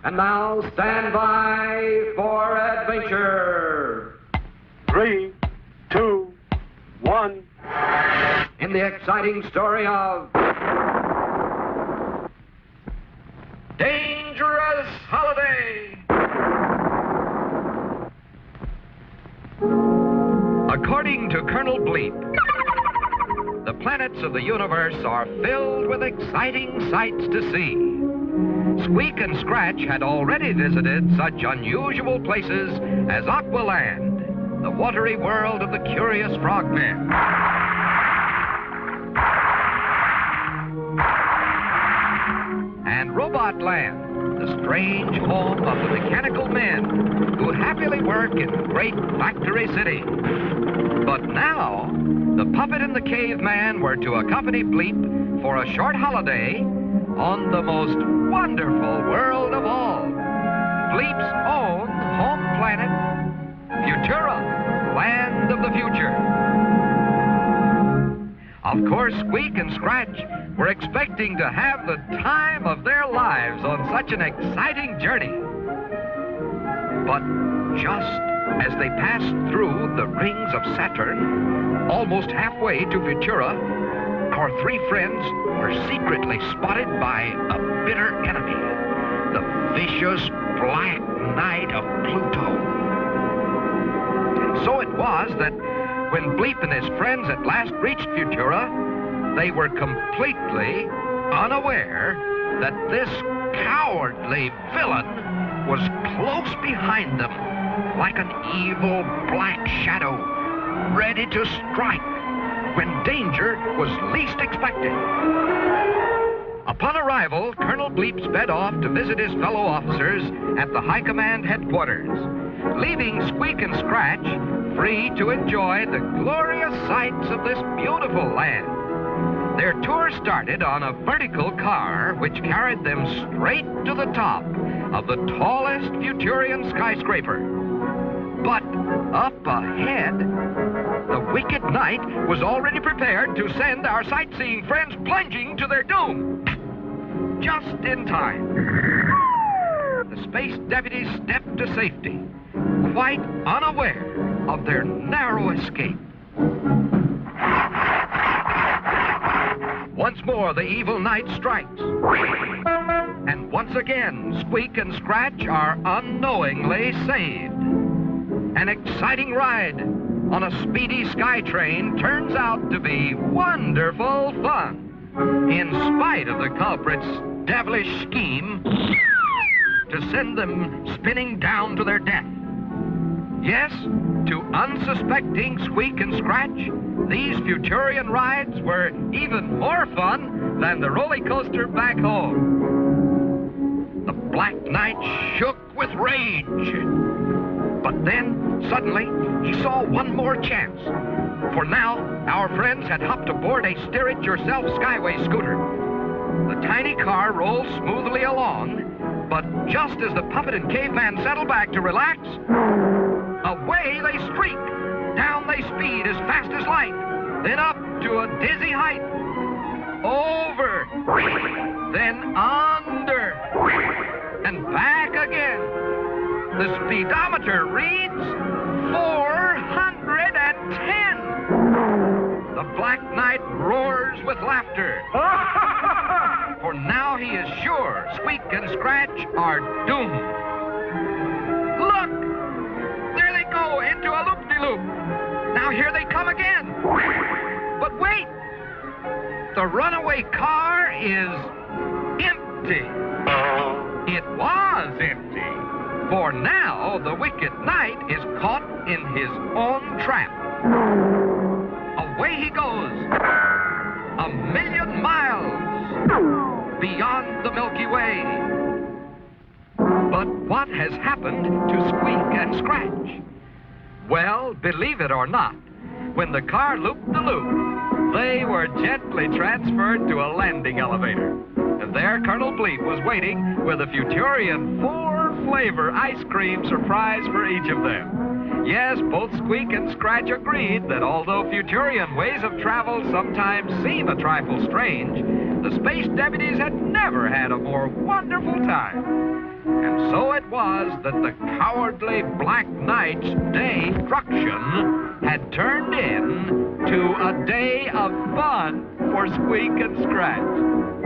And now stand by for adventure. 3, 2, 1. In the exciting story of Dangerous Holiday. According to Colonel Bleep, the planets of the universe are filled with exciting sights to see. Squeak and Scratch had already visited such unusual places as Aqualand, the watery world of the curious frogmen, and Robotland, the strange home of the mechanical men who happily work in great factory cities. But now, the puppet and the caveman were to accompany Bleep for a short holiday on the most wonderful world of all, Bleep's own home planet, Futura, land of the future. Of course, Squeak and Scratch were expecting to have the time of their lives on such an exciting journey. But just as they passed through the rings of Saturn, almost halfway to Futura, our three friends were secretly spotted by a bitter enemy, the vicious Black Knight of Pluto. And so it was that when Bleep and his friends at last reached Futura, they were completely unaware that this cowardly villain was close behind them, like an evil black shadow, ready to strike when danger was least expected. Upon arrival, Colonel Bleep sped off to visit his fellow officers at the High Command headquarters, leaving Squeak and Scratch free to enjoy the glorious sights of this beautiful land. Their tour started on a vertical car which carried them straight to the top of the tallest Futurian skyscraper. But up ahead, the wicked knight was already prepared to send our sightseeing friends plunging to their doom. Just in time, the space deputies stepped to safety, quite unaware of their narrow escape. Once more, the evil knight strikes. And once again, Squeak and Scratch are unknowingly saved. An exciting ride on a speedy sky train turns out to be wonderful fun, in spite of the culprit's devilish scheme to send them spinning down to their death. Yes, to unsuspecting Squeak and Scratch, these Futurian rides were even more fun than the roller coaster back home. The Black Knight shook with rage. But then, suddenly, he saw one more chance. For now, our friends had hopped aboard a steer-it-yourself Skyway scooter. The tiny car rolled smoothly along, but just as the puppet and caveman settled back to relax, away they streak. Down they speed as fast as light, then up to a dizzy height. Over, then under, and back again. The speedometer reads 410. The Black Knight roars with laughter. For now he is sure Squeak and Scratch are doomed. Look! There they go into a loop-de-loop. Now here they come again. But wait! The runaway car is empty. It was empty. For now, the wicked knight is caught in his own trap. Away he goes, 1,000,000 miles beyond the Milky Way. But what has happened to Squeak and Scratch? Well, believe it or not, when the car looped the loop, they were gently transferred to a landing elevator. And there Colonel Bleep was waiting with a Futurian 4-flavor ice cream surprise for each of them. Yes, both Squeak and Scratch agreed that although Futurian ways of travel sometimes seem a trifle strange, the space deputies had never had a more wonderful time. And so it was that the cowardly Black Knight's destruction had turned into a day of fun for Squeak and Scratch.